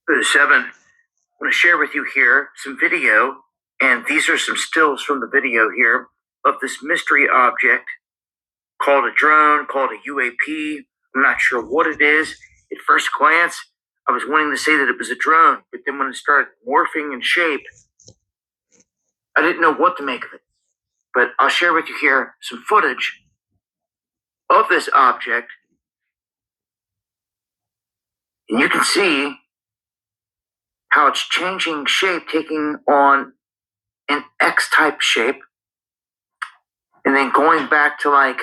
7. I want to share with you here some video, and these are some stills from the video here of this mystery object called a drone, called a UAP. I'm not sure what it is. At first glance, I was wanting to say that it was a drone, but then when it started morphing in shape, I didn't know what to make of it. But I'll share with you here some footage of this object, and you can see how it's changing shape, taking on an X-type shape, and then going back to like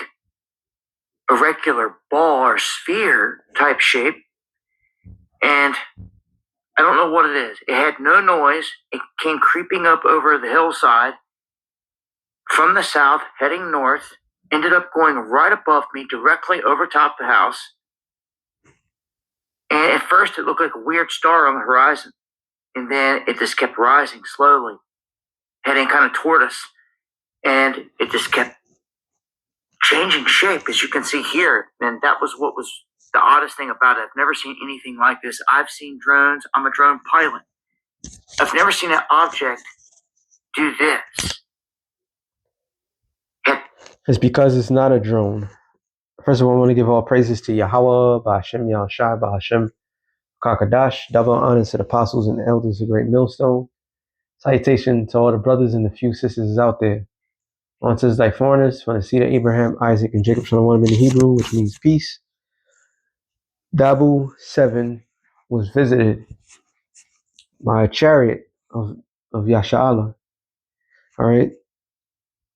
a regular ball or sphere type shape. And I don't know what it is. It had no noise. It came creeping up over the hillside from the south, heading north, ended up going right above me, directly over top the house. And at first it looked like a weird star on the horizon. And then it just kept rising slowly, heading kind of toward us. And it just kept changing shape, as you can see here. And that was what was the oddest thing about it. I've never seen anything like this. I've seen drones. I'm a drone pilot. I've never seen an object do this. It's because it's not a drone. First of all, I want to give all praises to Yahweh, Ba'Hashem, Yahushua, Ba'Hashem, Kakadash, double honors to the apostles and the elders of Great Millstone. Salutation to all the brothers and the few sisters out there. On to thy foreigners, from the seed of Abraham, Isaac, and Jacob, Shalom in the Hebrew, which means peace. Daboo 7 was visited by a chariot of Yasha'Allah. All right.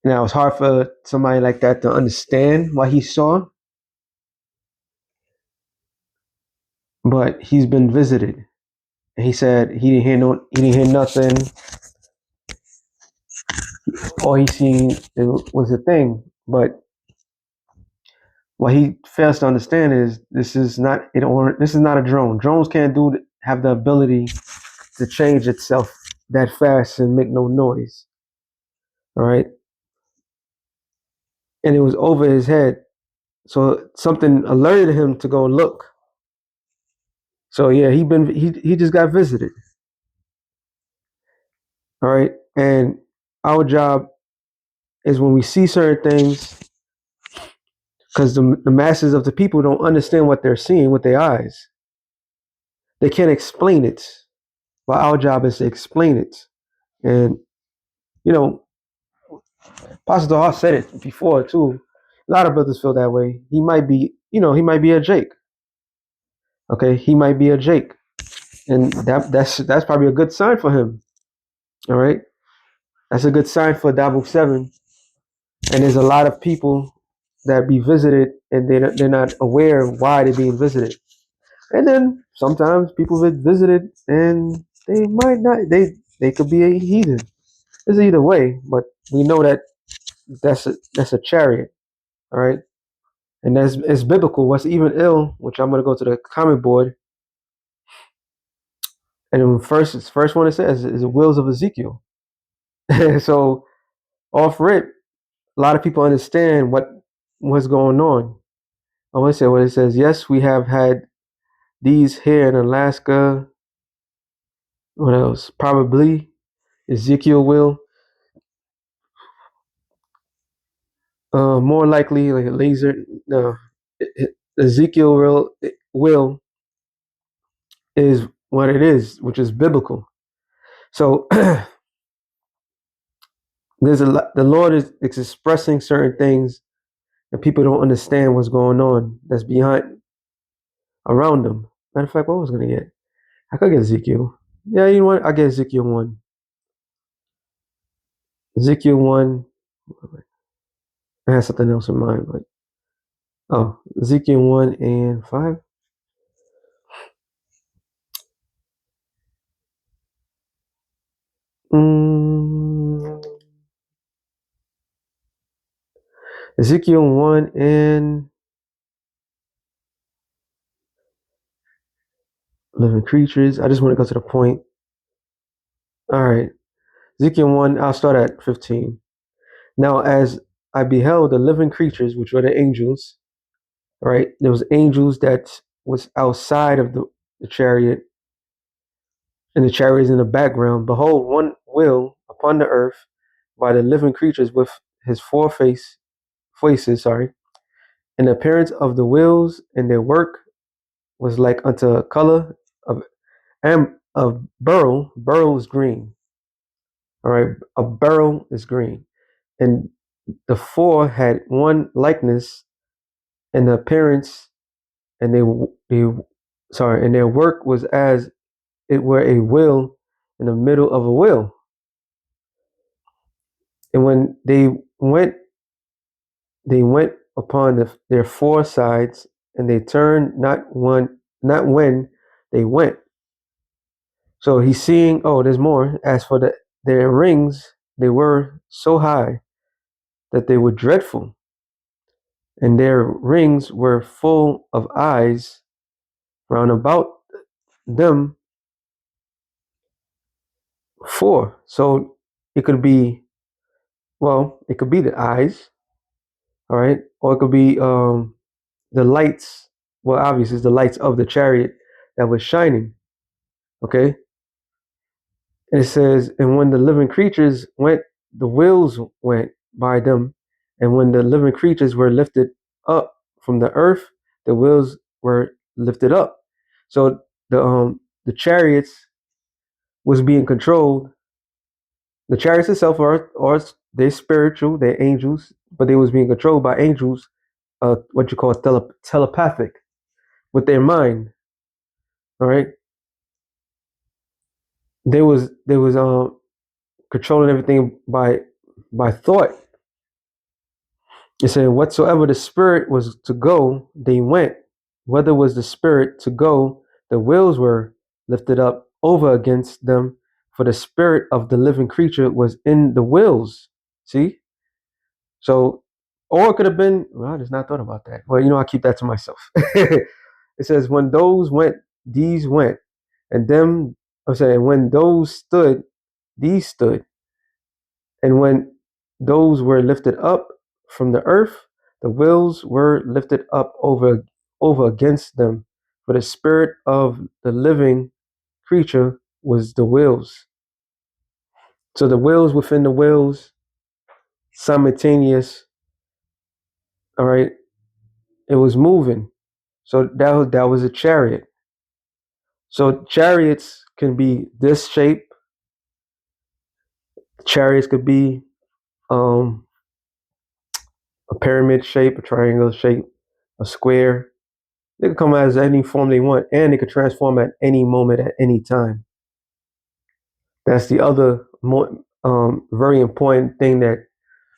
Now, it's hard for somebody like that to understand what he saw, but he's been visited. And he said he didn't hear nothing. All he seen was a thing. But what he fails to understand is this is not a drone. Drones can't have the ability to change itself that fast and make no noise. All right. And it was over his head. So something alerted him to go look. So yeah, he just got visited. All right. And our job is when we see certain things, because the masses of the people don't understand what they're seeing with their eyes. They can't explain it. Well, our job is to explain it. And, Pastor Hall said it before too. A lot of brothers feel that way. He might be a Jake. Okay, he might be a Jake. And that's probably a good sign for him. All right. That's a good sign for Daboo 7. And there's a lot of people that be visited and they're not aware of why they're being visited. And then sometimes people get visited and they might not, they could be a heathen. It's either way, but we know that that's a chariot, all right? And it's biblical. What's even ill, which I'm going to go to the comment board, and the first one it says is the wheels of Ezekiel. So off rip, a lot of people understand what's going on. I want to say what it says. Yes, we have had these here in Alaska. What else? Probably Ezekiel will. More likely, like a laser. No, Ezekiel will is what it is, which is biblical. So there's a lot. The Lord is expressing certain things, and people don't understand what's going on. That's behind around them. Matter of fact, what was I gonna get? I could get Ezekiel. Yeah, you know what? I get Ezekiel 1. Ezekiel 1. I had something else in mind, but Ezekiel 1 and 5. Ezekiel 1 and living creatures. I just want to go to the point. All right. Ezekiel 1, I'll start at 15. Now, as I beheld the living creatures, which were the angels, right? There was angels that was outside of the chariot. and the chariots in the background. Behold, one wheel upon the earth by the living creatures with his faces, and the appearance of the wheels and their work was like unto a color of of beryl. Beryl is green. All right, a beryl is green, and the four had one likeness in the appearance, and and their work was as it were a wheel in the middle of a wheel. And when they went upon their four sides, and they turned not when they went. So he's seeing, oh, there's more. As for their rings, they were so high that they were dreadful, and their rings were full of eyes round about them four. So it could be, it could be the eyes, all right, or it could be the lights. Well, obviously, it's the lights of the chariot that was shining. Okay, and it says, and when the living creatures went, the wheels went by them, and when the living creatures were lifted up from the earth, the wheels were lifted up. So the chariots was being controlled. The chariots itself are they're spiritual, they're angels, but they was being controlled by angels, what you call telepathic, with their mind. All right, they was controlling everything by thought. It said, whatsoever the spirit was to go, they went. Whether was the spirit to go, the wheels were lifted up over against them, for the spirit of the living creature was in the wheels. See? So, or it could have been, well, I just not thought about that. Well, I keep that to myself. It says, when those went, these went. And them, I'm saying, when those stood, these stood. And when those were lifted up from the earth, the wheels were lifted up over against them. For the spirit of the living creature was the wheels. So the wheels within the wheels, simultaneous. All right, it was moving. So that was a chariot. So chariots can be this shape. Chariots could be um, a pyramid shape, a triangle shape, a square. They could come as any form they want, and they could transform at any moment, at any time. That's the other very important thing that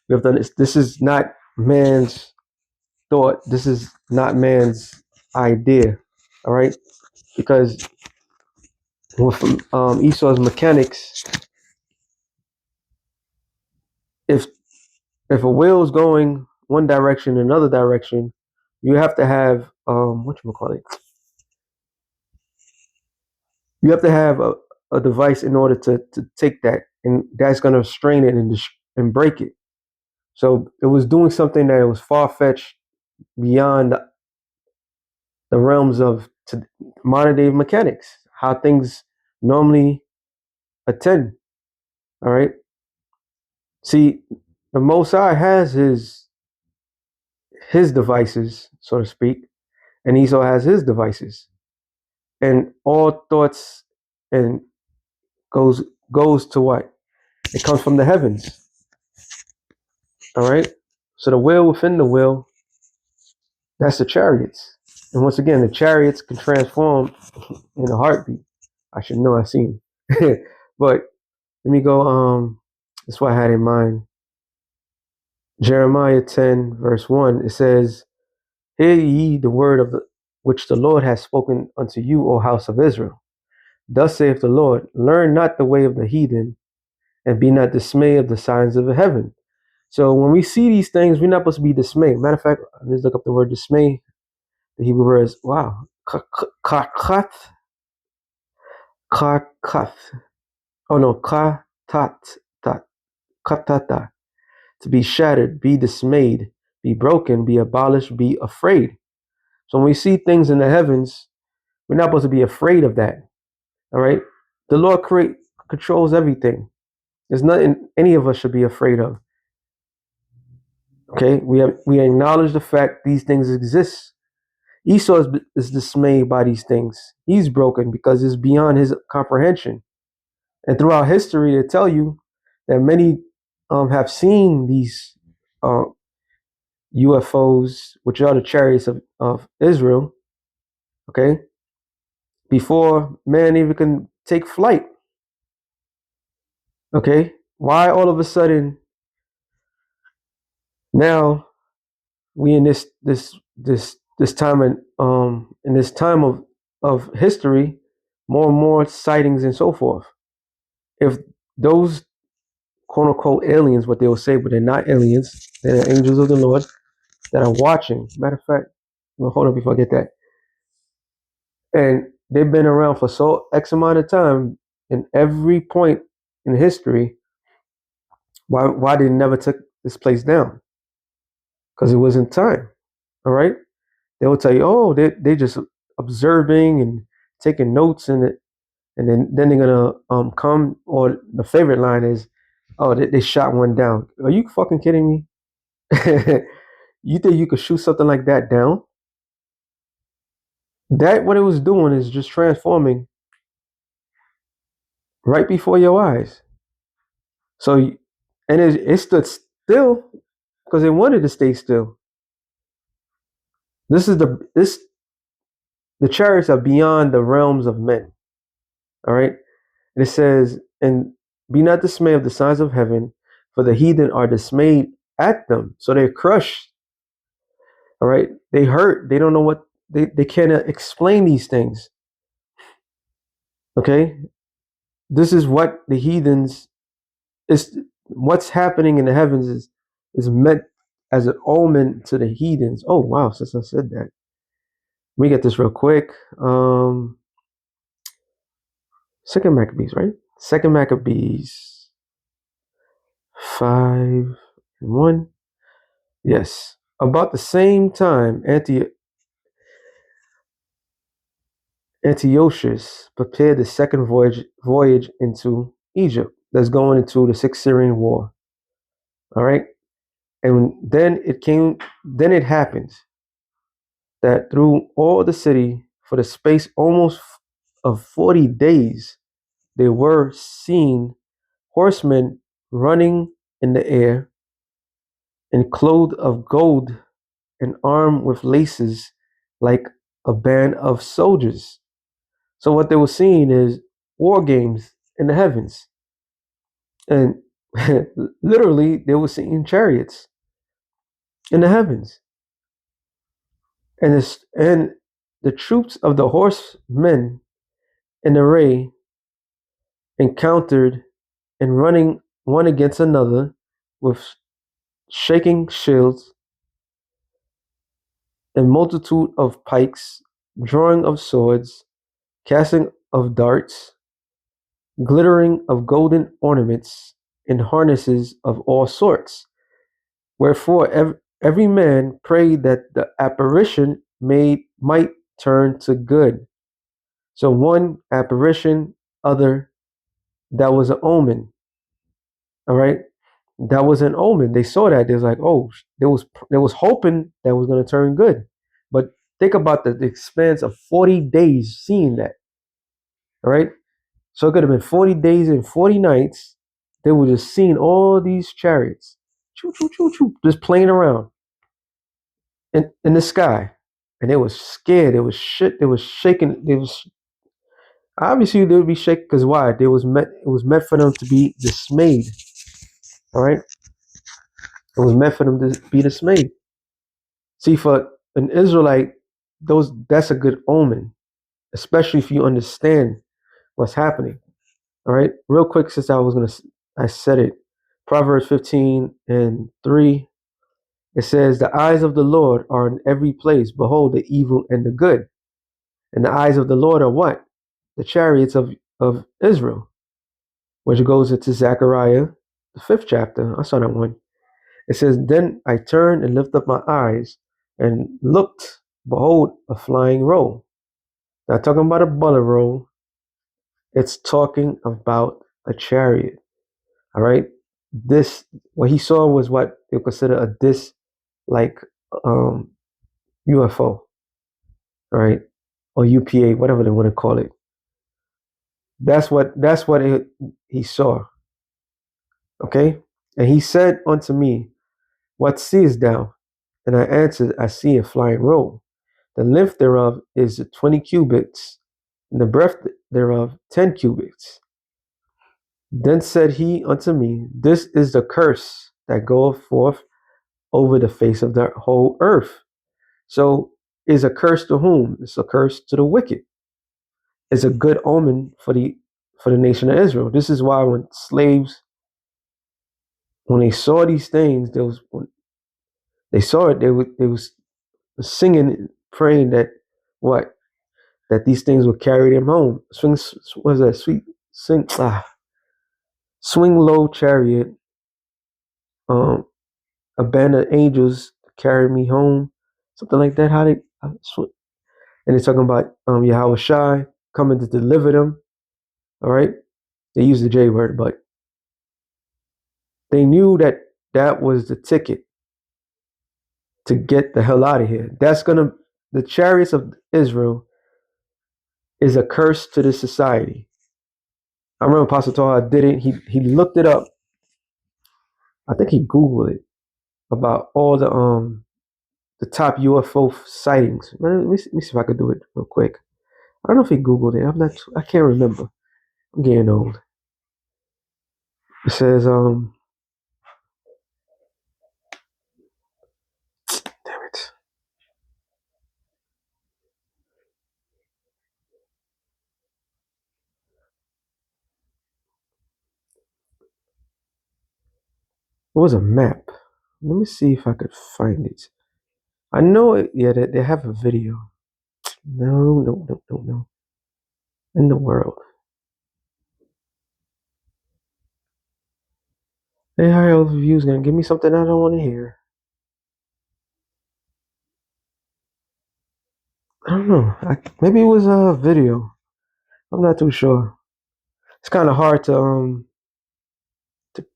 we have done. This is not man's thought. This is not man's idea. All right, because with Esau's mechanics, if if a wheel is going one direction, another direction, you have to have what you call it. You have to have a device in order to take that, and that's going to strain it and break it. So it was doing something that was far fetched beyond the realms of modern day mechanics, how things normally attend. All right. See, the Most High has his devices, so to speak, and Esau has his devices, and all thoughts and goes to what? It comes from the heavens. All right. So the wheel within the wheel, that's the chariots. And once again, the chariots can transform in a heartbeat. I should know, I've seen. But let me go. That's what I had in mind. Jeremiah 10, verse 1. It says, hear ye the word of which the Lord has spoken unto you, O house of Israel. Thus saith the Lord, learn not the way of the heathen, and be not dismayed of the signs of the heaven. So when we see these things, we're not supposed to be dismayed. Matter of fact, let's look up the word dismay. The Hebrew word is, wow, kakat. Oh no, katata. To be shattered, be dismayed, be broken, be abolished, be afraid. So when we see things in the heavens, we're not supposed to be afraid of that. All right. The Lord controls everything. There's nothing any of us should be afraid of. Okay, we acknowledge the fact these things exist. Esau is dismayed by these things. He's broken because it's beyond his comprehension. And throughout history, they tell you that many have seen these uh, UFOs, which are the chariots of Israel, okay, before man even can take flight. Okay, why all of a sudden now we in this time in this time of history, more and more sightings and so forth. If those quote unquote aliens, what they will say, but they're not aliens, they're angels of the Lord that are watching. Matter of fact, well, hold on before I get that. And they've been around for so X amount of time in every point in history. Why they never took this place down? Because it wasn't time. All right. They will tell you, oh, they just observing and taking notes and it, and then they're gonna come. Or the favorite line is, oh, they shot one down. Are you fucking kidding me? You think you could shoot something like that down? That what it was doing is just transforming right before your eyes. So, and it stood still because it wanted to stay still. This is the chariots are beyond the realms of men. All right. And it says, and be not dismayed of the signs of heaven, for the heathen are dismayed at them. So they're crushed. All right. They hurt. They don't know what they cannot explain these things. Okay. This is what the heathens is what's happening in the heavens is meant as an omen to the heathens. Oh wow, since I said that. Let me get this real quick. Second Maccabees, right? Second Maccabees 5:1. Yes. About the same time, Antiochus prepared the second voyage into Egypt. That's going into the Sixth Syrian War. All right. And then it happened that through all the city, for the space almost of 40 days, they were seen horsemen running in the air and clothed of gold and armed with laces like a band of soldiers. So what they were seeing is war games in the heavens. And literally they were seeing chariots in the heavens. And the troops of the horsemen in array encountered and running one against another with shaking shields and multitude of pikes, drawing of swords, casting of darts, glittering of golden ornaments, and harnesses of all sorts. Wherefore every man prayed that the apparition might turn to good. So one apparition, other that was an omen. All right, that was an omen. They saw that. They was like, oh, there was hoping that was going to turn good. But think about the expanse of 40 days seeing that. All right, so it could have been 40 days and 40 nights. They were just seeing all these chariots, choo choo choo choo, just playing around in the sky, and they was scared. They was shit. They was shaking. They was obviously they would be shaking because why? They was meant. It was meant for them to be dismayed. All right, it was meant for them to be dismayed. See, for an Israelite, that's a good omen, especially if you understand what's happening. All right, real quick, since I said it. Proverbs 15:3. It says, "The eyes of the Lord are in every place. Behold, the evil and the good." And the eyes of the Lord are what? The chariots of Israel, which goes into Zechariah, the 5th chapter. I saw that one. It says, "Then I turned and lifted up my eyes and looked, behold, a flying roll." Not talking about a bullet roll. It's talking about a chariot. All right. This what he saw was what they consider a disc like um, UFO, all right, or UPA, whatever they want to call it. He saw. Okay, and he said unto me, "What seest thou?" And I answered, "I see a flying roll. The length thereof is 20 cubits, and the breadth thereof 10 cubits." Then said he unto me, "This is the curse that goeth forth over the face of the whole earth." So, is a curse to whom? It's a curse to the wicked. It's a good omen for the nation of Israel. This is why when slaves, when they saw these things, when they saw it, they was singing, praying that what that these things would carry them home. Was that swing low chariot, um, a band of angels carry me home, something like that. And they're talking about Yahweh Shai coming to deliver them. All right, they use the J word, but they knew that that was the ticket to get the hell out of here. The chariots of Israel is a curse to this society. I remember Apostle Torah did it. He looked it up. I think he Googled it about all the top UFO sightings. Let me see if I could do it real quick. I don't know if he Googled it. I can't remember. I'm getting old. It says damn it. It was a map. Let me see if I could find it. I know it. Yeah, they have a video. No, no, no, no, no. In the world. Hey, high overview is gonna give me something I don't want to hear. I don't know. Maybe it was a video. I'm not too sure. It's kind of hard to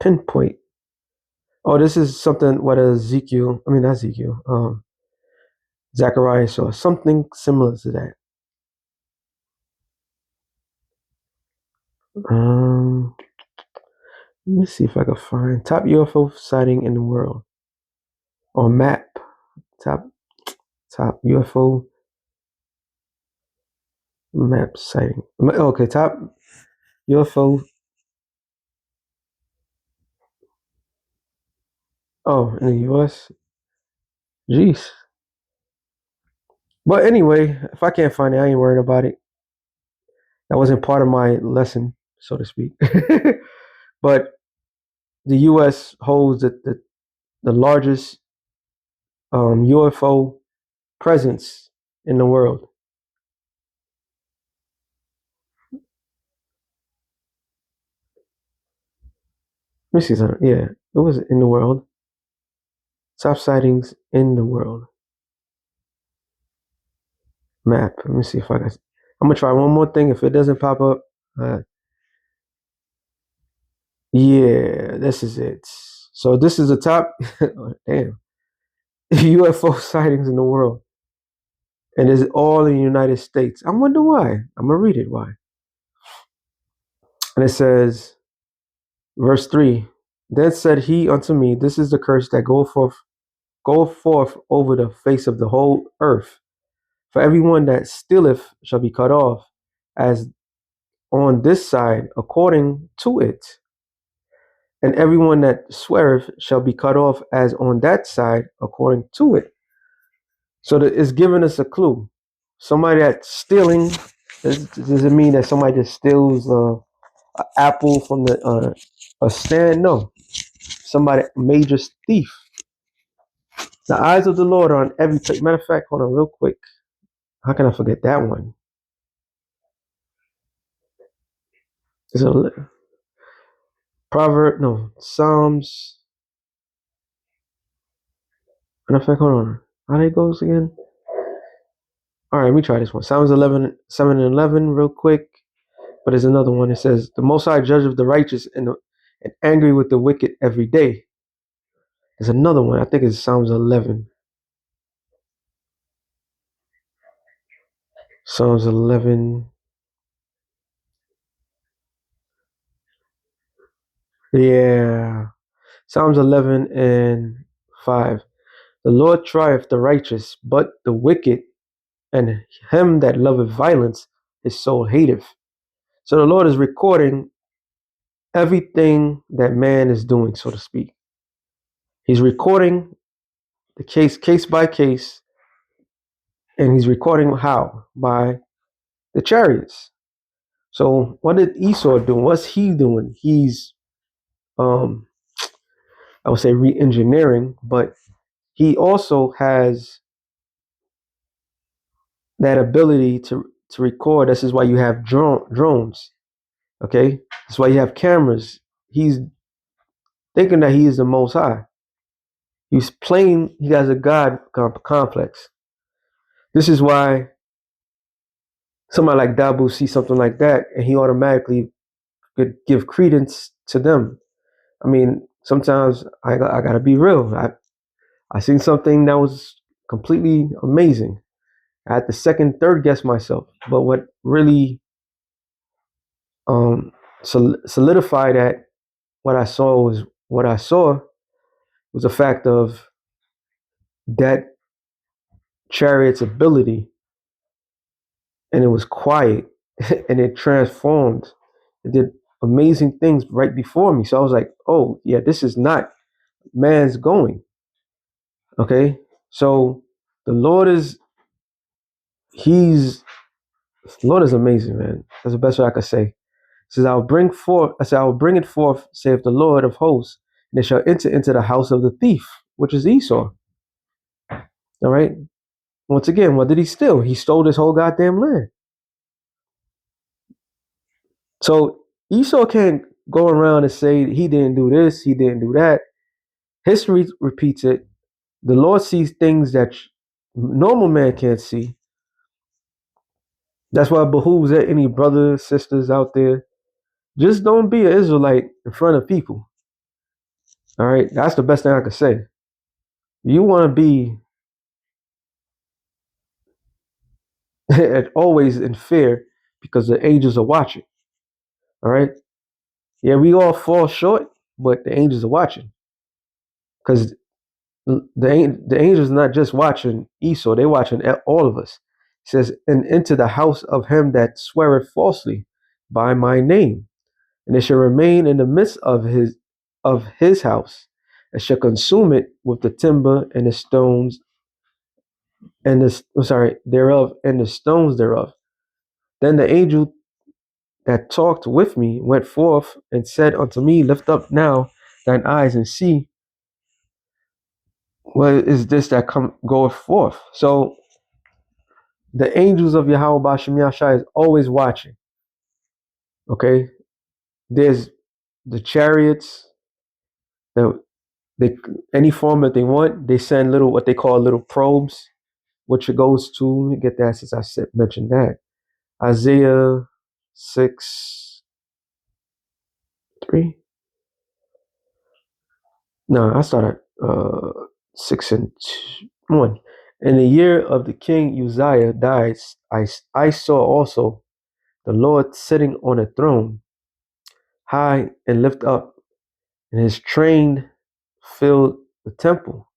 pinpoint. Oh, this is something what Ezekiel. I mean, not Ezekiel. Zechariah saw something similar to that. Um, Let me see if I can find top UFO sighting in the world or map. Top UFO map sighting. Okay, top UFO. Oh, in the U.S. Jeez. But anyway, if I can't find it, I ain't worried about it. That wasn't part of my lesson, so to speak. But the U.S. holds the largest UFO presence in the world. Let me see something. Yeah, it was in the world. Top sightings in the world. Map. Let me see if I can. I'm gonna try one more thing. If it doesn't pop up, yeah, this is it. So this is the top. Oh, damn. UFO sightings in the world, and it's all in the United States. I wonder why. I'm gonna read it. Why? And it says, verse 3. Then said he unto me, "This is the curse that goeth forth over the face of the whole earth. For everyone that stealeth shall be cut off, as on this side according to it, and everyone that sweareth shall be cut off as on that side according to it." So it's giving us a clue. Somebody that's stealing, does it mean that somebody just steals an apple from a stand? No, somebody major thief. The eyes of the Lord are on every place. Matter of fact, hold on real quick. How can I forget that one? It's a proverb, no, Psalms. Matter of fact, hold on. How it goes again? All right, let me try this one. Psalms 11, 7 and 11, real quick. But there's another one. It says, the Most High judge of the righteous and angry with the wicked every day. There's another one. I think it's Psalms 11. Psalms 11. Yeah. Psalms 11 and 5. The Lord trieth the righteous, but the wicked and him that loveth violence, his soul hateth. So the Lord is recording everything that man is doing, so to speak. He's recording the case by case, and he's recording how? By the chariots. So what did Esau do? What's he doing? He's I would say re-engineering, but he also has that ability to record. This is why you have drones. Okay, that's why you have cameras. He's thinking that he is the Most High. He's playing. He has a God complex. This is why somebody like Daboo sees something like that, and he automatically could give credence to them. I mean, sometimes I gotta be real. I seen something that was completely amazing. I had to second, third guess myself. But what really solidified that what I saw was what I saw was a fact of that chariot's ability, and it was quiet and it transformed. It did amazing things right before me. So I was like, oh, yeah, this is not man's going. Okay. So the Lord is, the Lord is amazing, man. That's the best way I could say. It says, I will bring it forth, saith the Lord of hosts, and it shall enter into the house of the thief, which is Esau. All right. Once again, what did he steal? He stole this whole goddamn land. So Esau can't go around and say he didn't do this, he didn't do that. History repeats it. The Lord sees things that normal man can't see. That's why it behooves any brothers, sisters out there, just don't be an Israelite in front of people. All right, that's the best thing I could say. You want to be always in fear because the angels are watching. All right, yeah, we all fall short, but the angels are watching because the angels are not just watching Esau; they're watching all of us. It says, "And into the house of him that sweareth falsely by my name, and it shall remain in the midst of his house, and shall consume it with the timber and the stones and thereof and the stones thereof." Then the angel that talked with me went forth and said unto me, Lift up now thine eyes and see what is this that goeth forth. So the angels of Yahweh Bashem Yashai is always watching. Okay, there's the chariots that they any form that they want. They send what they call little probes, which it goes to. Let me get that since I mentioned that. Isaiah 6:3. No, I started 6:1. In the year of the king Uzziah died, I saw also the Lord sitting on a throne, high and lift up, and his train filled the temple.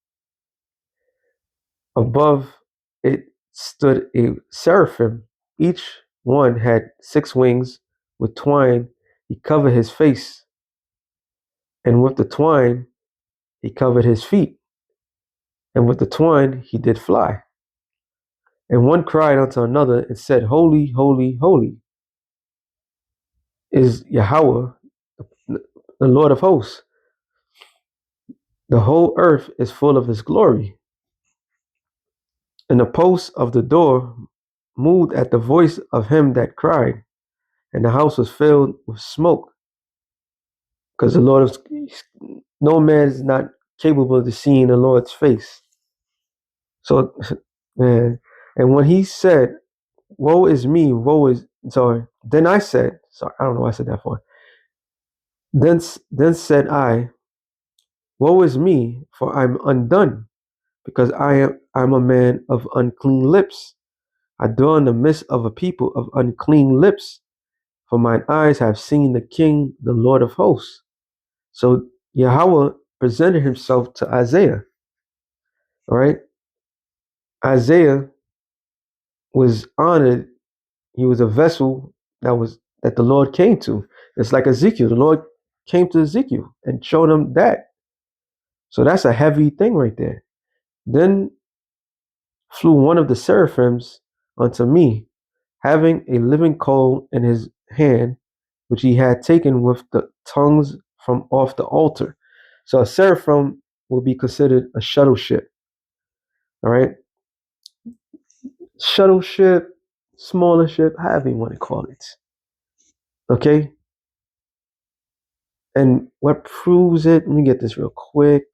Above it stood a seraphim. Each one had 6 wings. With twine he covered his face, and with the twine he covered his feet, and with the twine he did fly. And one cried unto another and said, Holy, holy, holy is Yahweh, the Lord of hosts. The whole earth is full of his glory. And the posts of the door moved at the voice of him that cried, and the house was filled with smoke. Because the Lord is, no man is not capable of seeing the Lord's face. So, man, and when he said, Woe is me, woe is So then I said, sorry, I don't know why I said that for. Then said I, woe is me, for I'm undone, because I'm a man of unclean lips. I dwell in the midst of a people of unclean lips, for mine eyes have seen the King, the Lord of hosts. So Yahweh presented himself to Isaiah. All right. Isaiah was honored. He was a vessel that the Lord came to. It's like Ezekiel. The Lord came to Ezekiel and showed him that. So that's a heavy thing right there. Then flew one of the seraphims unto me, having a living coal in his hand, which he had taken with the tongues from off the altar. So a seraphim will be considered a shuttle ship. All right. Shuttle ship, smaller ship, however you want to call it. Okay. And what proves it? Let me get this real quick.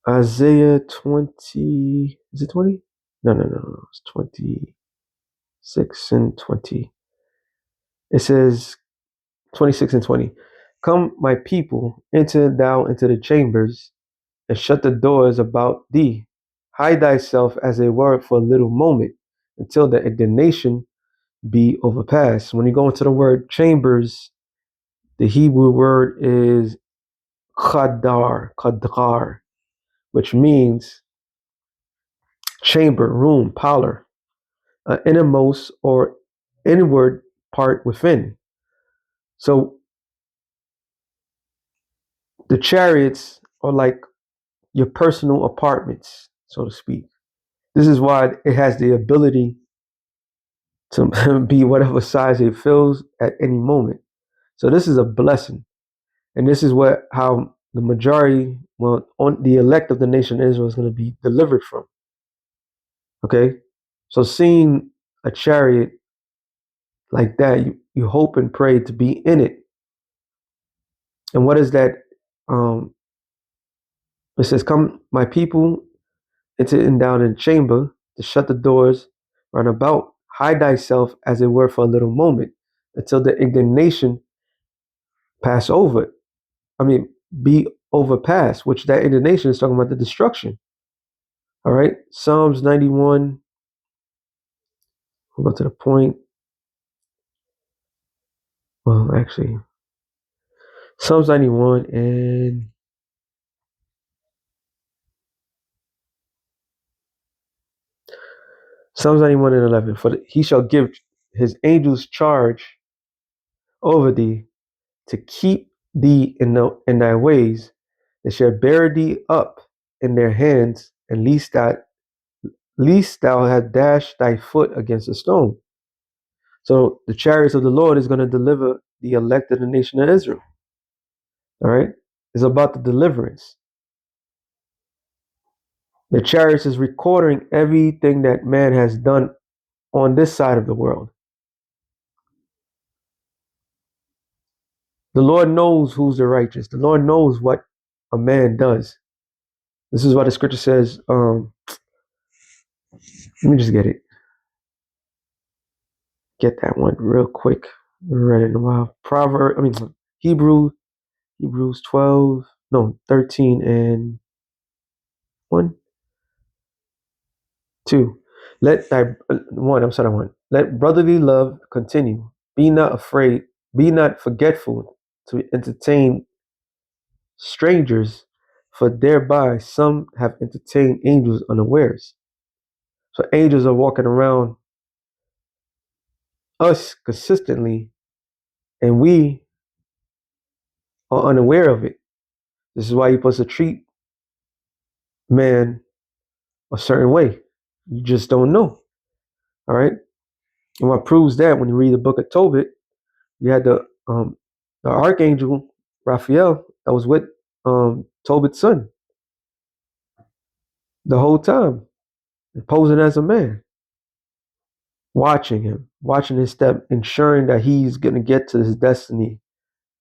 Isaiah 20. Is it 20? No. It's 26 and 20. It says 26 and 20. Come, my people, enter thou into the chambers and shut the doors about thee. Hide thyself as a word for a little moment until the indignation be overpassed. When you go into the word chambers, the Hebrew word is kadar, which means chamber, room, parlor, innermost or inward part within. So the chariots are like your personal apartments, so to speak. This is why it has the ability to be whatever size it fills at any moment. So this is a blessing. And this is how the majority, well, on the elect of the nation of Israel is going to be delivered from. Okay? So seeing a chariot like that, you hope and pray to be in it. And what is that? It says, come, my people, enter in down in the chamber, to shut the doors round about, hide thyself as it were for a little moment, until the indignation pass over. Be overpassed, which that indignation is talking about the destruction. All right. Psalms 91. We'll go to the point. Well, actually, Psalms 91 and Psalms 91 and 11. For he shall give his angels charge over thee to keep thee in thy ways. They shall bear thee up in their hands, and least thou hast dashed thy foot against a stone. So the chariots of the Lord is going to deliver the elect of the nation of Israel. All right. It's about the deliverance. The chariots is recording everything that man has done on this side of the world. The Lord knows who's the righteous. The Lord knows what a man does. This is what the scripture says. Let me just get that one real quick. I read it in a while. Hebrews 12, no, 13 and 1, 2. Let thy one, I'm sorry, one. Let brotherly love continue. Be not afraid, be not forgetful to entertain strangers, for thereby some have entertained angels unawares. So angels are walking around us consistently, and we are unaware of it. This is why you're supposed to treat man a certain way. You just don't know. All right. And what proves that, when you read the book of Tobit, you had the archangel Raphael that was with Tobit's son the whole time, posing as a man, watching him, watching his step, ensuring that he's going to get to his destiny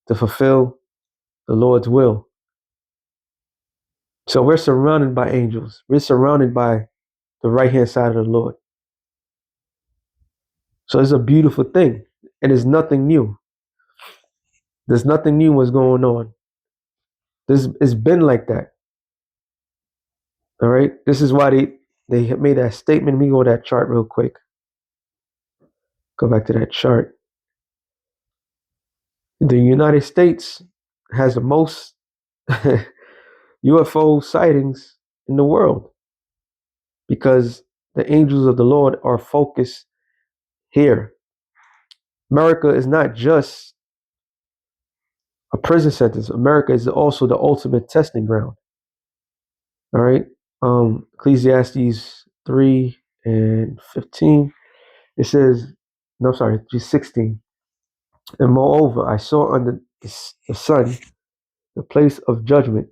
to fulfill the Lord's will. So we're surrounded by angels. We're surrounded by the right hand side of the Lord. So it's a beautiful thing. And it's nothing new. There's nothing new what's going on. This it's been like that. All right. This is why they made that statement. Let me go to that chart real quick. Go back to that chart. The United States has the most UFO sightings in the world because the angels of the Lord are focused here. America is not just a prison sentence. America is also the ultimate testing ground. All right. Ecclesiastes 3 and 15. It says, no, sorry, just 16. And moreover, I saw under the sun the place of judgment,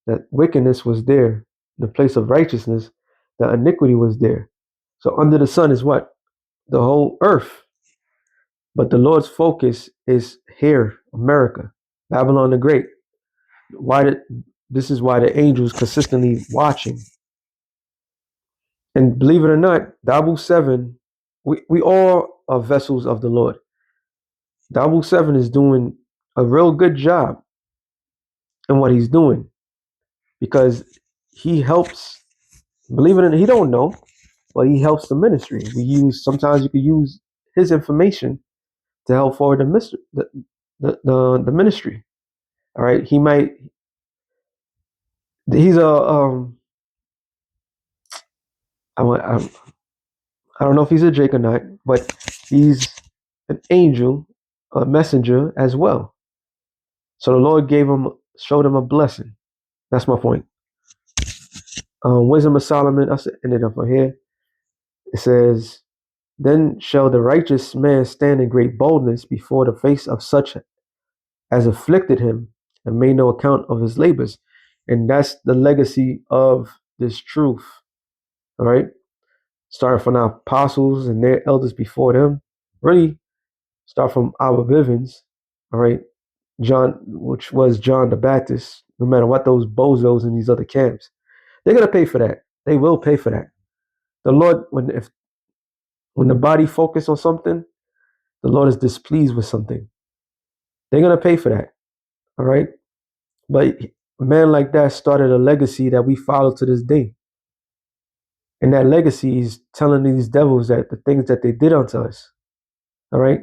that wickedness was there. The place of righteousness, that iniquity was there. So under the sun is what? The whole earth. But the Lord's focus is here, America, Babylon the Great. This is why the angels consistently watching. And believe it or not, Daboo 7, we all are vessels of the Lord. Daboo 7 is doing a real good job in what he's doing because he helps, believe it or not, he don't know, but he helps the ministry. Sometimes you could use his information to help forward the ministry. All right. He's I don't know if he's a Jake or not, but he's an angel, a messenger as well. So the Lord showed him a blessing. That's my point. Wisdom of Solomon, I ended up on here. It says, then shall the righteous man stand in great boldness before the face of such as afflicted him and made no account of his labors. And that's the legacy of this truth. All right. Starting from our apostles and their elders before them. Really start from our Bivens. All right. John, which was John the Baptist, no matter what those bozos in these other camps, they're gonna pay for that. They will pay for that. The Lord, when the body focus on something, the Lord is displeased with something. They're gonna pay for that. All right. But a man like that started a legacy that we follow to this day. And that legacy is telling these devils that the things that they did unto us. All right.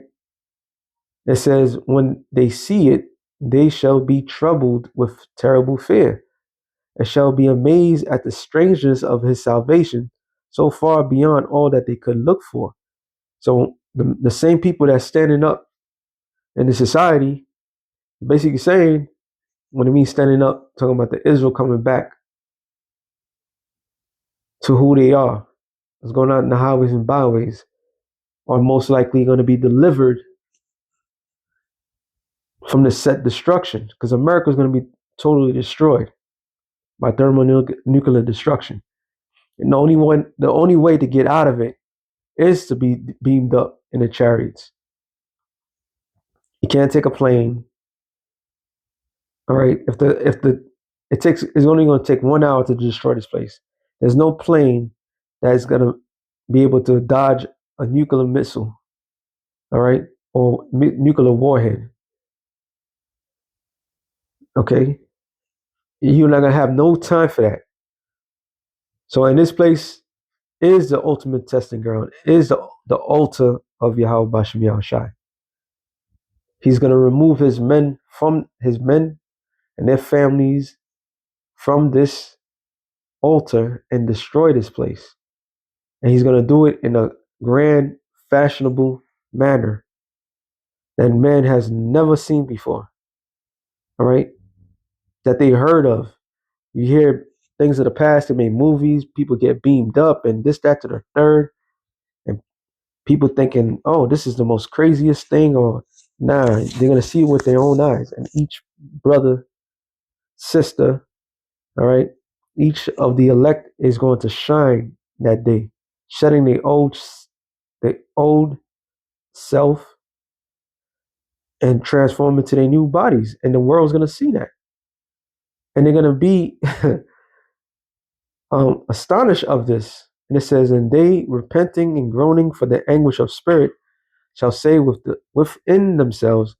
It says, when they see it, they shall be troubled with terrible fear, and shall be amazed at the strangeness of his salvation, so far beyond all that they could look for. So the same people that's standing up in the society, basically saying, when it means standing up, talking about the Israel coming back to who they are, what's going on in the highways and byways, are most likely going to be delivered from the set destruction, because America is going to be totally destroyed by thermonuclear destruction. And the only way to get out of it is to be beamed up in the chariots. You can't take a plane. All right. It's only going to take 1 hour to destroy this place. There's no plane that is going to be able to dodge a nuclear missile. All right. Or nuclear warhead. Okay. You're not going to have no time for that. So in this place is the ultimate testing ground, is the altar of Yahweh Bashem Yahushai. He's going to remove his men and their families from this altar and destroy this place. And he's going to do it in a grand, fashionable manner that man has never seen before. All right. That they heard of. You hear things of the past, they made movies, people get beamed up and this, that, to the third. And people thinking, oh, this is the most craziest thing, or nah, they're going to see it with their own eyes. And each brother, sister, all right, each of the elect is going to shine that day, shedding the old self and transform into their new bodies. And the world's going to see that. And they're going to be astonished of this. And it says, and they repenting and groaning for the anguish of spirit shall say within themselves,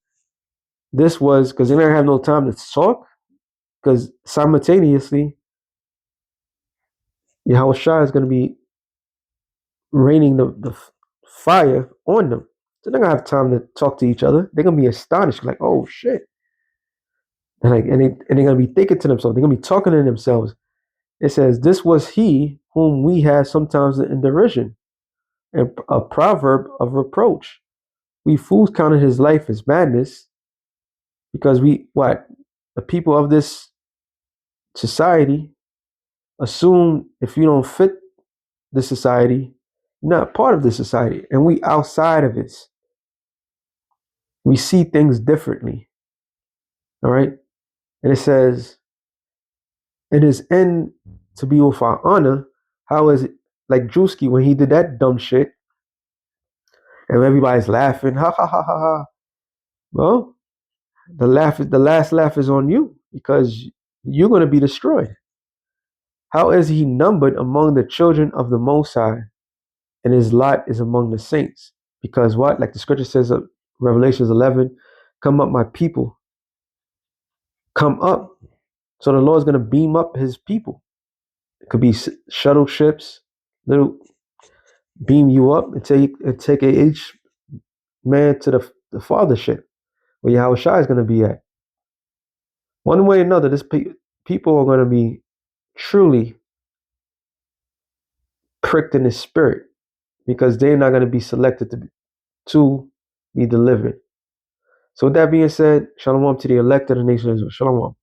this was, because they're not gonna have no time to talk, because simultaneously Yahweh Shai is going to be raining the fire on them. So they're going to have time to talk to each other. They're going to be astonished, like, oh shit. And they're going to be thinking to themselves, they're going to be talking to themselves. It says, this was he whom we had sometimes in derision, and a proverb of reproach. We fools counted his life as madness, because the people of this society assume if you don't fit the society, you're not part of the society, and we outside of it. We see things differently. All right. And it says, it is end to be with our honor. How is it like Drewski when he did that dumb shit and everybody's laughing? Ha ha ha ha ha. Well, the last laugh is on you, because you're gonna be destroyed. How is he numbered among the children of the Most High, and his lot is among the saints? Because what? Like the scripture says of Revelations 11, come up, my people. Come up. So the Lord's gonna beam up his people. It could be shuttle ships, little beam you up and take each man to the father ship where Yahweh Shai is going to be at. One way or another, people are going to be truly pricked in the spirit, because they're not going to be selected to be delivered. So with that being said, shalom to the elect of the nation of Israel. Shalom.